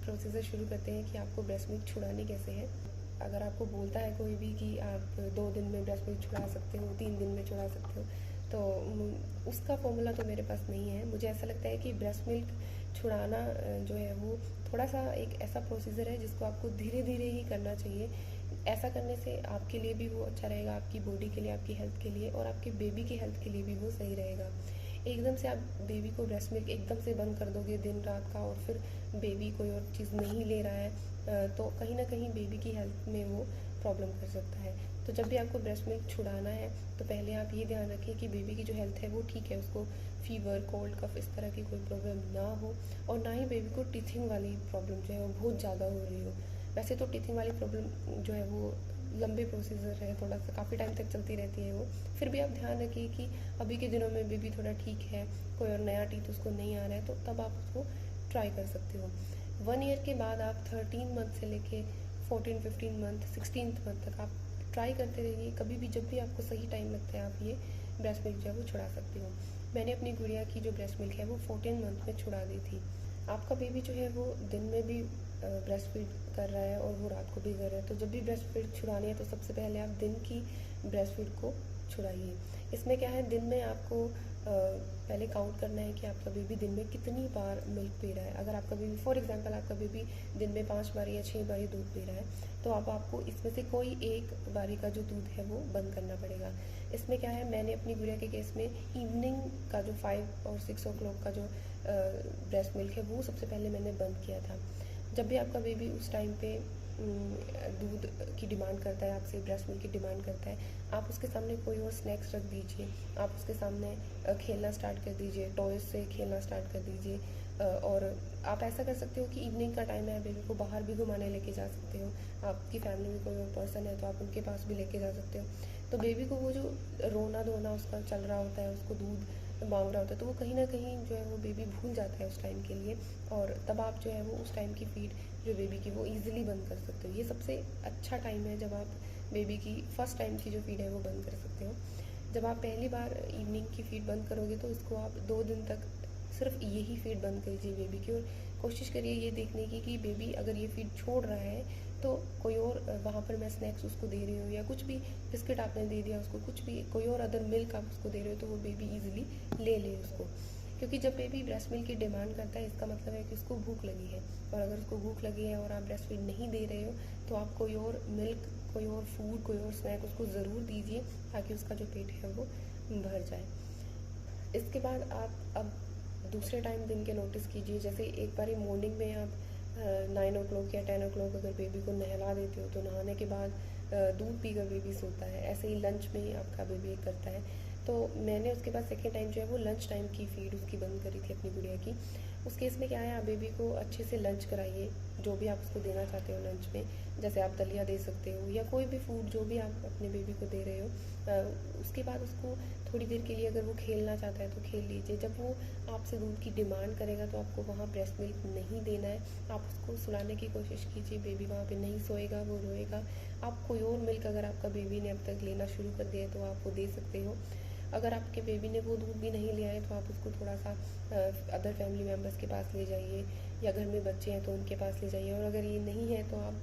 Procedure शुरू करते हैं कि आपको ब्रेस्ट मिल्क छुड़ानी कैसे है। अगर आपको बोलता है कोई भी कि आप 2 दिन में ब्रेस्ट मिल्क छुड़ा सकते हो, 3 दिन में छुड़ा सकते हो, तो उसका फॉर्मूला तो मेरे पास नहीं है। मुझे ऐसा लगता है कि ब्रेस्ट मिल्क छुड़ाना जो है वो थोड़ा सा एक ऐसा प्रोसीजर है जिसको आपको धीरे धीरे ही करना चाहिए। ऐसा करने से आपके लिए भी वो अच्छा रहेगा, आपकी बॉडी के लिए, आपकी हेल्थ के लिए, और आपके बेबी की हेल्थ के लिए भी वो सही रहेगा। एकदम से आप बेबी को ब्रेस्ट मिल्क एकदम से बंद कर दोगे दिन रात का, और फिर बेबी कोई और चीज़ नहीं ले रहा है, तो कहीं ना कहीं बेबी की हेल्थ में वो प्रॉब्लम कर सकता है। तो जब भी आपको ब्रेस्ट मिल्क छुड़ाना है तो पहले आप ये ध्यान रखें कि बेबी की जो हेल्थ है वो ठीक है, उसको फीवर, कोल्ड, कफ इस तरह की कोई प्रॉब्लम ना हो, और ना ही बेबी को टीथिंग वाली प्रॉब्लम जो है वो बहुत ज़्यादा हो रही हो। वैसे तो टीथिंग वाली प्रॉब्लम जो है वो लंबे प्रोसीजर है, थोड़ा सा काफ़ी टाइम तक चलती रहती है वो। फिर भी आप ध्यान रखिए कि अभी के दिनों में बेबी थोड़ा ठीक है, कोई और नया टीथ उसको नहीं आ रहा है, तो तब आप उसको ट्राई कर सकते हो। 1 ईयर के बाद आप 13 मंथ से लेके 14, 15 मंथ, 16th मंथ तक आप ट्राई करते रहिए। कभी भी जब भी आपको सही टाइम लगता है आप ये ब्रेस्ट मिल्क जो है वो छुड़ा सकते हो। मैंने अपनी गुड़िया की जो ब्रेस्ट मिल्क है वो 14 मंथ में छुड़ा दी थी। आपका बेबी जो है वो दिन में भी ब्रेस्ट फीड कर रहा है और वो रात को भी कर रहा है, तो जब भी ब्रेस्ट फीड छुड़ानी है तो सबसे पहले आप दिन की ब्रेस्ट फीड को छुड़ाइए। इसमें क्या है, दिन में आपको पहले काउंट करना है कि आपका बेबी दिन में कितनी बार मिल्क पी रहा है। अगर आपका बेबी, फॉर एग्जांपल, आपका बेबी दिन में 5 बार या 6 बार दूध पी रहा है, तो अब आपको इसमें से कोई एक बारी का जो दूध है वो बंद करना पड़ेगा। इसमें क्या है, मैंने अपनी गुड़िया के केस में इवनिंग का जो 5 और 6 o'clock का जो ब्रेस्ट मिल्क है वो सबसे पहले मैंने बंद किया था। जब भी आपका बेबी उस टाइम पे दूध की डिमांड करता है, आपसे ब्रेस्ट मिल्क की डिमांड करता है, आप उसके सामने कोई और स्नैक्स रख दीजिए, आप उसके सामने खेलना स्टार्ट कर दीजिए, टॉयज से खेलना स्टार्ट कर दीजिए। और आप ऐसा कर सकते हो कि इवनिंग का टाइम है, बेबी को बाहर भी घुमाने लेके जा सकते हो। आपकी फैमिली में कोई और पर्सन है तो आप उनके पास भी लेके जा सकते हो। तो बेबी को वो जो रोना धोना उसका चल रहा होता है, उसको दूध मांग रहा होता है, तो वो कहीं ना कहीं जो है वो बेबी भूल जाता है उस टाइम के लिए, और तब आप जो है वो उस टाइम की फीड जो बेबी की वो ईजिली बंद कर सकते हो। ये सबसे अच्छा टाइम है जब आप बेबी की फर्स्ट टाइम की जो फीड है वो बंद कर सकते हो। जब आप पहली बार इवनिंग की फीड बंद करोगे तो इसको आप 2 दिन तक सिर्फ यही फीड बंद कीजिए बेबी की, और कोशिश करिए ये देखने की कि बेबी अगर ये फीड छोड़ रहा है तो कोई और वहाँ पर मैं स्नैक्स उसको दे रही हूँ, या कुछ भी बिस्किट आपने दे दिया उसको, कुछ भी कोई और अदर मिल्क आप उसको दे रहे हो, तो वो बेबी ईजिली ले ले उसको। क्योंकि जब बेबी ब्रेस्ट मिल्क की डिमांड करता है इसका मतलब है कि उसको भूख लगी है, और अगर उसको भूख लगी है और आप ब्रेस्ट फीड नहीं दे रहे हो तो आप कोई और मिल्क, कोई और फूड, कोई और स्नैक उसको ज़रूर दीजिए ताकि उसका जो पेट है वो भर जाए। इसके बाद आप अब दूसरे टाइम दिन के नोटिस कीजिए। जैसे एक बार मॉर्निंग में आप 9 o'clock या 10 o'clock अगर बेबी को नहला देते हो तो नहाने के बाद दूध पीकर बेबी सोता है। ऐसे ही लंच में आपका बेबी करता है। तो मैंने उसके बाद सेकेंड टाइम जो है वो लंच टाइम की फीड उसकी बंद करी थी अपनी गुड़िया की। उस केस में क्या है, आप बेबी को अच्छे से लंच कराइए, जो भी आप उसको देना चाहते हो लंच में। जैसे आप दलिया दे सकते हो या कोई भी फूड जो भी आप अपने बेबी को दे रहे हो। उसके बाद उसको थोड़ी देर के लिए अगर वो खेलना चाहता है तो खेल लीजिए। जब वो आपसे दूध की डिमांड करेगा तो आपको वहाँ ब्रेस्ट मिल्क नहीं देना है। आप उसको सुलाने की कोशिश कीजिए, बेबी वहाँ पे नहीं सोएगा, वो रोएगा। आप कोई और मिल्क अगर आपका बेबी ने अब तक लेना शुरू कर दिया है तो आप वो दे सकते हो। अगर आपके बेबी ने वो दूध भी नहीं लिया है तो आप उसको थोड़ा सा अदर फैमिली मेम्बर्स के पास ले जाइए, या घर में बच्चे हैं तो उनके पास ले जाइए। और अगर ये नहीं है तो आप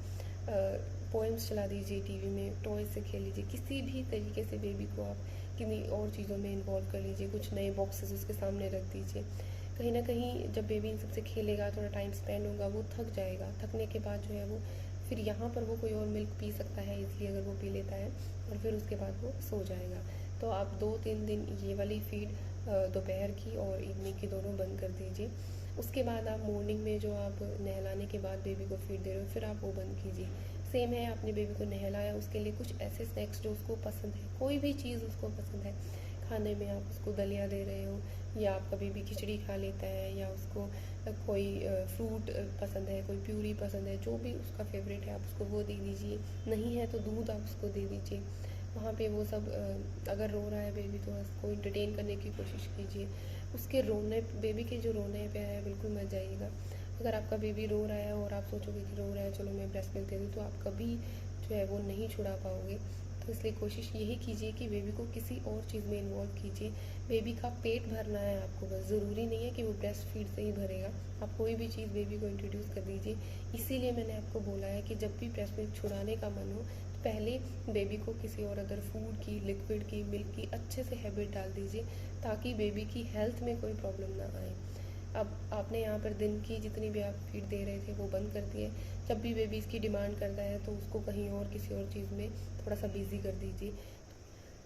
पोएम्स चला दीजिए टीवी में, टॉयज से खेल लीजिए। किसी भी तरीके से बेबी को आप किन्हीं और चीज़ों में इन्वॉल्व कर लीजिए। कुछ नए बॉक्सेस उसके सामने रख दीजिए। कहीं ना कहीं जब बेबी इन सबसे खेलेगा, थोड़ा टाइम स्पेंड होगा, वो थक जाएगा। थकने के बाद जो है वो फिर यहाँ पर वो कोई और मिल्क पी सकता है, इसलिए अगर वो पी लेता है, और फिर उसके बाद वो सो जाएगा। तो आप 2-3 दिन ये वाली फीड दोपहर की और इवनिंग की दोनों बंद कर दीजिए। उसके बाद आप मॉर्निंग में जो आप नहलाने के बाद बेबी को फीड दे रहे हो फिर आप वो बंद कीजिए। सेम है, आपने बेबी को नहलाया, उसके लिए कुछ ऐसे स्नैक्स जो उसको पसंद है, कोई भी चीज़ उसको पसंद है खाने में, आप उसको दलिया दे रहे हो, या आपका बेबी खिचड़ी खा लेता है, या उसको कोई फ्रूट पसंद है, कोई प्यूरी पसंद है, जो भी उसका फेवरेट है आप उसको वो दे दीजिए। नहीं है तो दूध आप उसको दे दीजिए। वहाँ पे वो सब अगर रो रहा है बेबी तो उसको इंटरटेन करने की कोशिश कीजिए। उसके रोने, बेबी के जो रोने पे है बिल्कुल मत जाइएगा। अगर आपका बेबी रो रहा है और आप सोचोगे कि रो रहा है चलो मैं ब्रेस्ट मिल्क दे दूँ, तो आप कभी जो है वो नहीं छुड़ा पाओगे। तो इसलिए कोशिश यही कीजिए कि बेबी को किसी और चीज़ में इन्वॉल्व कीजिए। बेबी का पेट भरना है आपको, बस ज़रूरी नहीं है कि वो ब्रेस्ट फीड से ही भरेगा। आप कोई भी चीज़ बेबी को इंट्रोड्यूस कर दीजिए। इसीलिए मैंने आपको बोला है कि जब भी ब्रेस्ट मिल्क छुड़ाने का मन हो तो पहले बेबी को किसी और अदर फूड की, लिक्विड की, मिल्क की अच्छे से हैबिट डाल दीजिए, ताकि बेबी की हेल्थ में कोई प्रॉब्लम ना आए। अब आपने यहाँ पर दिन की जितनी भी आप फीड दे रहे थे वो बंद कर दिए। जब भी बेबी इसकी डिमांड करता है तो उसको कहीं और किसी और चीज़ में थोड़ा सा बिजी कर दीजिए।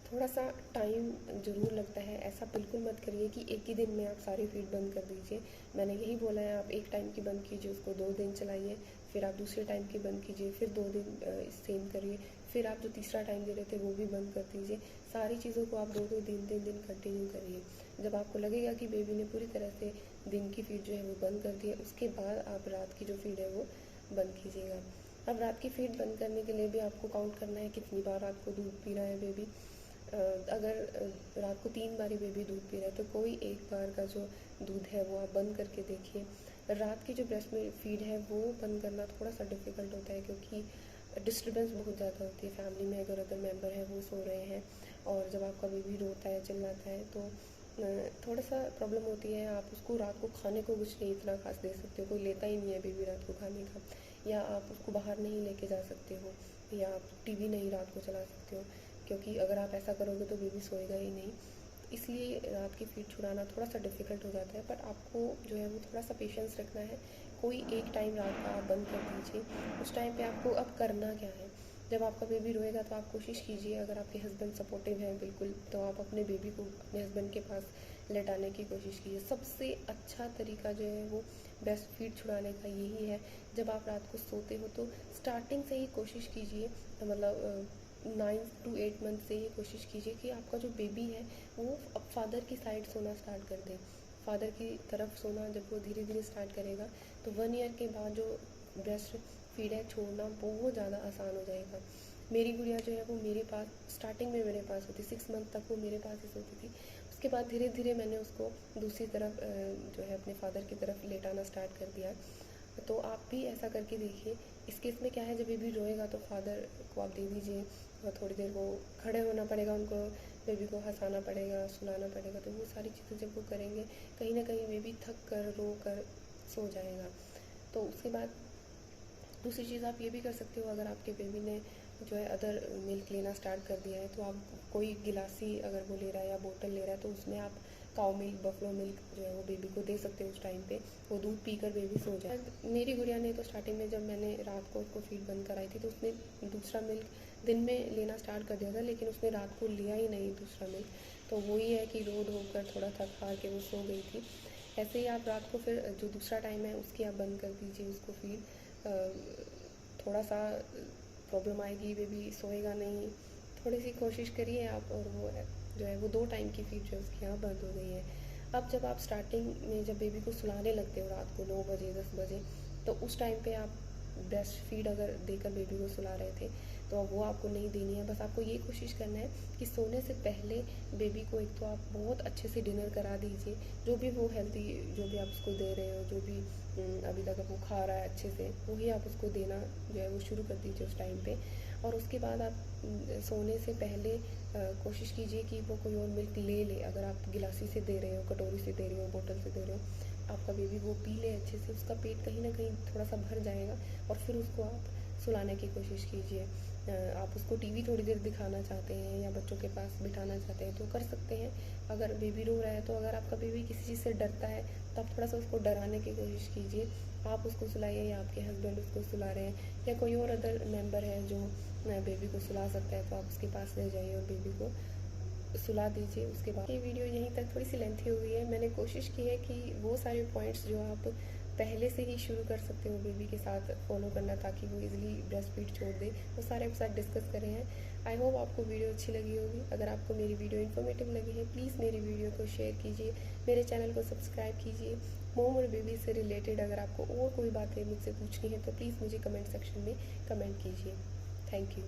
थोड़ा सा टाइम ज़रूर लगता है, ऐसा बिल्कुल मत करिए कि एक ही दिन में आप सारी फीड बंद कर दीजिए। मैंने यही बोला है, आप एक टाइम की बंद कीजिए, उसको 2 दिन चलाइए, फिर आप दूसरे टाइम की बंद कीजिए, फिर 2 दिन सेम करिए, फिर आप जो तीसरा टाइम दे रहे थे वो भी बंद कर दीजिए। सारी चीज़ों को आप 2-2 दिन 3 दिन कंटिन्यू करिए। जब आपको लगेगा कि बेबी ने पूरी तरह से दिन की फीड जो है वो बंद कर दी है, उसके बाद आप रात की जो फीड है वो बंद कीजिएगा। अब रात की फीड बंद करने के लिए भी आपको काउंट करना है कितनी बार रात को दूध पी रहा है बेबी। अगर रात को 3 बार बेबी दूध पी रहा है तो कोई एक बार का जो दूध है वो आप बंद करके देखिए। रात की जो ब्रेस्ट मिल्क फीड है वो बंद करना थोड़ा सा डिफ़िकल्ट होता है, क्योंकि डिस्टर्बेंस बहुत ज़्यादा होती है फैमिली में। अगर अदर मेंबर है वो सो रहे हैं और जब आपका बेबी रोता है, चिल्लाता है, तो थोड़ा सा प्रॉब्लम होती है। आप उसको रात को खाने को कुछ नहीं इतना खास दे सकते हो, कोई लेता ही नहीं है बेबी रात को खाने का, या आप उसको बाहर नहीं लेके जा सकते हो, या आप टीवी नहीं रात को चला सकते हो, क्योंकि अगर आप ऐसा करोगे तो बेबी सोएगा ही नहीं। इसलिए रात की फीड छुड़ाना थोड़ा सा डिफ़िकल्ट हो जाता है, पर आपको जो है वो थोड़ा सा पेशेंस रखना है। कोई एक टाइम रात का आप बंद कर दीजिए। उस टाइम पे आपको अब करना क्या है, जब आपका बेबी रोएगा तो आप कोशिश कीजिए, अगर आपके हस्बैंड सपोर्टिव हैं बिल्कुल, तो आप अपने बेबी को अपने हस्बैंड के पास लेटाने की कोशिश कीजिए। सबसे अच्छा तरीका जो है वो ब्रेस्ट फीड छुड़ाने का यही है। जब आप रात को सोते हो तो स्टार्टिंग से ही कोशिश कीजिए, मतलब 9 to 8 मंथ से ये कोशिश कीजिए कि आपका जो बेबी है वो अब फादर की साइड सोना स्टार्ट कर दे। फादर की तरफ सोना जब वो धीरे धीरे स्टार्ट करेगा तो 1 ईयर के बाद जो ब्रेस्ट फीड है छोड़ना बहुत ज़्यादा आसान हो जाएगा। मेरी गुड़िया जो है वो मेरे पास स्टार्टिंग में मेरे पास होती, 6 मंथ तक वो मेरे पास ही सोती थी। उसके बाद धीरे धीरे मैंने उसको दूसरी तरफ जो है अपने फादर की तरफ लेटाना स्टार्ट कर दिया। तो आप भी ऐसा करके देखिए। इस केस में क्या है, जब बेबी रोएगा तो फादर को आप दे दीजिए और थोड़ी देर वो खड़े होना पड़ेगा, उनको बेबी को हंसाना पड़ेगा, सुलाना पड़ेगा। तो वो सारी चीज़ें जब वो करेंगे कहीं ना कहीं बेबी थक कर रो कर सो जाएगा। तो उसके बाद दूसरी चीज़ आप ये भी कर सकते हो, अगर आपके बेबी ने जो है अदर मिल्क लेना स्टार्ट कर दिया है तो आप कोई गिलासी अगर वो ले रहा है या बोतल ले रहा है तो उसमें आप काऊ मिल्क, बफलो मिल्क जो है वो बेबी को दे सकते हो। उस टाइम पे वो दूध पीकर बेबी सो जाए। मेरी गुड़िया ने तो स्टार्टिंग में जब मैंने रात को उसको फीड बंद कराई थी तो उसने दूसरा मिल्क दिन में लेना स्टार्ट कर दिया था, लेकिन उसने रात को लिया ही नहीं दूसरा मिल्क। तो वही है कि रो रो कर थोड़ा थक हार के वो सो गई थी। ऐसे ही आप रात को फिर जो दूसरा टाइम है उसकी आप बंद कर दीजिए उसको फीड। थोड़ा सा प्रॉब्लम आएगी, बेबी सोएगा नहीं, थोड़ी सी कोशिश करिए आप, और वो जो है वो 2 टाइम की फीड जो है उसकी यहाँ बंद हो गई है। अब जब आप स्टार्टिंग में जब बेबी को सुलाने लगते हो रात को 9 बजे 10 बजे, तो उस टाइम पे आप ब्रेस्ट फीड अगर देकर बेबी को सुला रहे थे तो अब वो आपको नहीं देनी है। बस आपको ये कोशिश करना है कि सोने से पहले बेबी को एक तो आप बहुत अच्छे से डिनर करा दीजिए। जो भी वो हेल्दी जो भी आप उसको दे रहे हो, जो भी अभी तक वो खा रहा है अच्छे से, वही आप उसको देना जो है वो शुरू कर दीजिए उस टाइम पे। और उसके बाद आप सोने से पहले कोशिश कीजिए कि वो कोई और मिल्क ले ले। अगर आप गिलासी से दे रहे हो, कटोरी से दे रहे हो, बोतल से दे रहे हो, आपका बेबी वो पी ले अच्छे से, उसका पेट कहीं ना कहीं थोड़ा सा भर जाएगा। और फिर उसको आप सुलाने की कोशिश कीजिए। आप उसको टीवी थोड़ी देर दिखाना चाहते हैं या बच्चों के पास बिठाना चाहते हैं तो कर सकते हैं। अगर बेबी रो रहा है तो अगर आपका बेबी किसी चीज़ से डरता है तो आप थोड़ा सा उसको डराने की कोशिश कीजिए। आप उसको सुलाइए या आपके हस्बैंड उसको सुला रहे हैं या कोई और अदर मेंबर है जो बेबी को सुला सकता है, तो आप उसके पास ले जाइए और बेबी को सुला दीजिए। उसके बाद ये वीडियो यहीं तक थोड़ी सी लेंथी हो गई है। मैंने कोशिश की है कि वो सारे पॉइंट्स जो आप पहले से ही शुरू कर सकते हो बेबी के साथ फॉलो करना, ताकि वो इजीली ब्रेस्ट फीड छोड़ दे, वो सारे आपके साथ डिस्कस करे हैं। आई होप आपको वीडियो अच्छी लगी होगी। अगर आपको मेरी वीडियो इन्फॉर्मेटिव लगी है प्लीज़ मेरी वीडियो को शेयर कीजिए, मेरे चैनल को सब्सक्राइब कीजिए। मोम और बेबी से रिलेटेड अगर आपको और कोई बातें मुझसे पूछनी है तो प्लीज़ मुझे कमेंट सेक्शन में कमेंट कीजिए। Thank you.